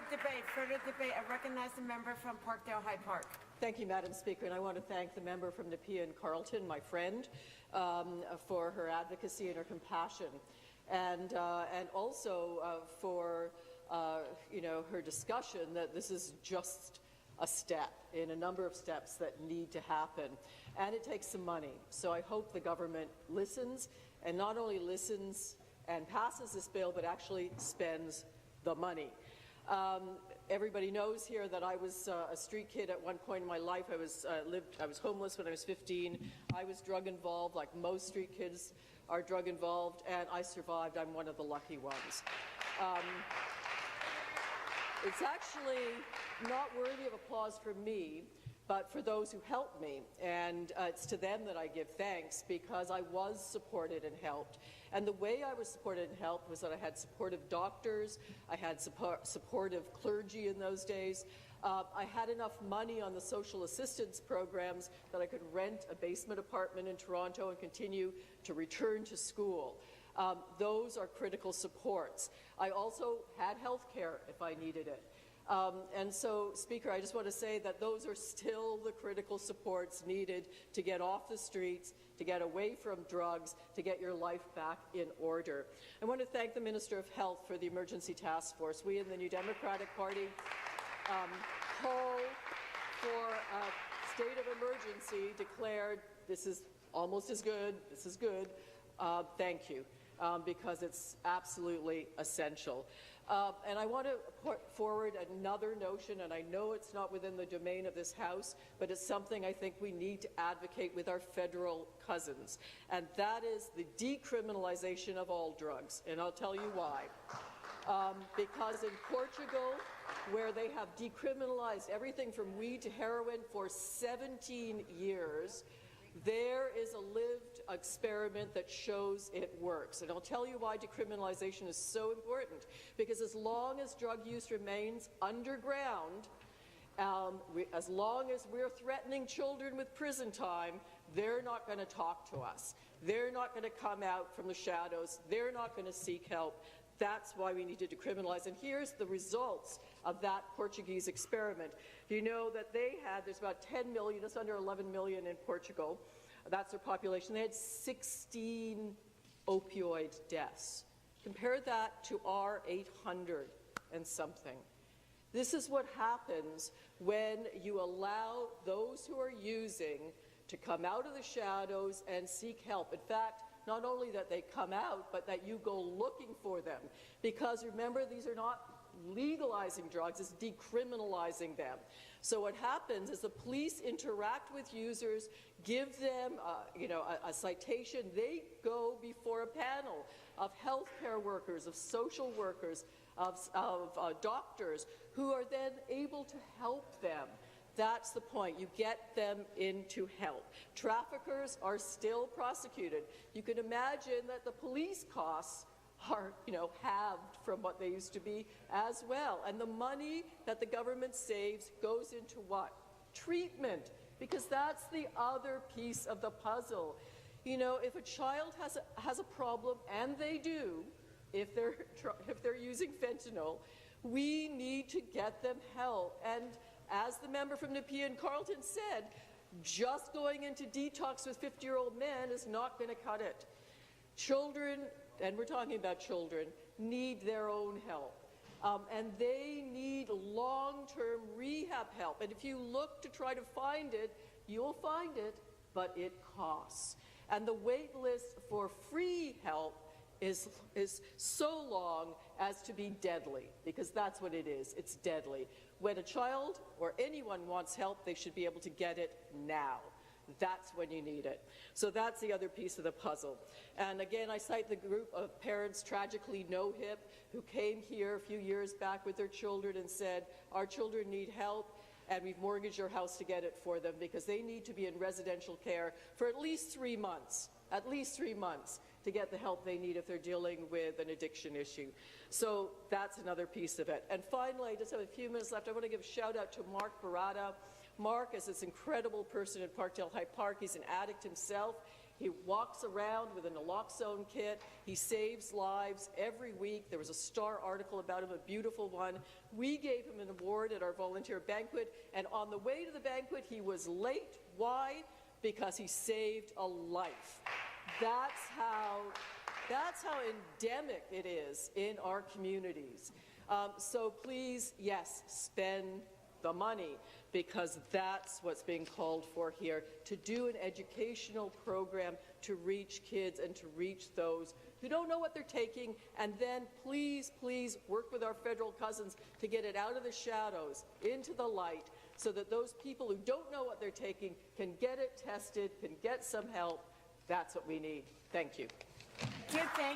debate. Further debate. I recognize the member from Parkdale High Park. Thank you, Madam Speaker, and I want to thank the member from Nepean Carleton, my friend, for her advocacy and her compassion, and also for her discussion that this is just a step in a number of steps that need to happen, and it takes some money. So I hope the government listens, and not only listens and passes this bill, but actually spends the money. Everybody knows here that I was a street kid at one point in my life. I was homeless when I was 15. I was drug involved, like most street kids are drug involved, and I survived. I'm one of the lucky ones. It's actually not worthy of applause for me, but for those who helped me, and it's to them that I give thanks, because I was supported and helped. And the way I was supported and helped was that I had supportive doctors, I had supportive clergy in those days, I had enough money on the social assistance programs that I could rent a basement apartment in Toronto and continue to return to school. Those are critical supports. I also had health care if I needed it. And so, Speaker, I just want to say that those are still the critical supports needed to get off the streets, to get away from drugs, to get your life back in order. I want to thank the Minister of Health for the Emergency Task Force. We in the New Democratic Party called for a state of emergency, declared this is almost as good, this is good. Thank you. Because it's absolutely essential. And I want to put forward another notion, and I know it's not within the domain of this House, but it's something I think we need to advocate with our federal cousins, and that is the decriminalization of all drugs. And I'll tell you why. Because in Portugal, where they have decriminalized everything from weed to heroin for 17 years, there is a lived experiment that shows it works. And I'll tell you why decriminalization is so important. Because as long as drug use remains underground, as long as we're threatening children with prison time, they're not going to talk to us. They're not going to come out from the shadows. They're not going to seek help. That's why we need to decriminalize. And here's the results of that Portuguese experiment. You know that there's about 10 million, just under 11 million in Portugal. That's their population. They had 16 opioid deaths. Compare that to our 800 and something. This is what happens when you allow those who are using to come out of the shadows and seek help. In fact, not only that they come out, but that you go looking for them. Because remember, these are not legalizing drugs, it's decriminalizing them. So what happens is the police interact with users, give them a citation. They go before a panel of healthcare workers, of social workers, of doctors, who are then able to help them. That's the point. You get them into help. Traffickers are still prosecuted. You can imagine that the police costs are, halved from what they used to be as well. And the money that the government saves goes into what? Treatment, because that's the other piece of the puzzle. If a child has a problem, and they do, if they're using fentanyl, we need to get them help. And as the member from Nepean Carleton said, just going into detox with 50-year-old men is not going to cut it. Children, and we're talking about children, need their own help. And they need long-term rehab help. And if you look to try to find it, you'll find it, but it costs. And the wait list for free help is so long as to be deadly, because that's what it is. It's deadly. When a child or anyone wants help, they should be able to get it now. That's when you need it. So that's the other piece of the puzzle. And again, I cite the group of parents, tragically no hip, who came here a few years back with their children and said, our children need help, and we've mortgaged our house to get it for them, because they need to be in residential care for at least 3 months. At least 3 months to get the help they need if they're dealing with an addiction issue. So that's another piece of it. And finally, I just have a few minutes left. I want to give a shout out to Mark Barada. Mark is this incredible person in Parkdale High Park. He's an addict himself. He walks around with a naloxone kit. He saves lives every week. There was a Star article about him, a beautiful one. We gave him an award at our volunteer banquet, and on the way to the banquet, he was late. Why? Because he saved a life. That's how endemic it is in our communities. So please, yes, spend the money, because that's what's being called for here, to do an educational program to reach kids and to reach those who don't know what they're taking, and then please, please work with our federal cousins to get it out of the shadows into the light, so that those people who don't know what they're taking can get it tested, can get some help. That's what we need. Thank you. Give thanks.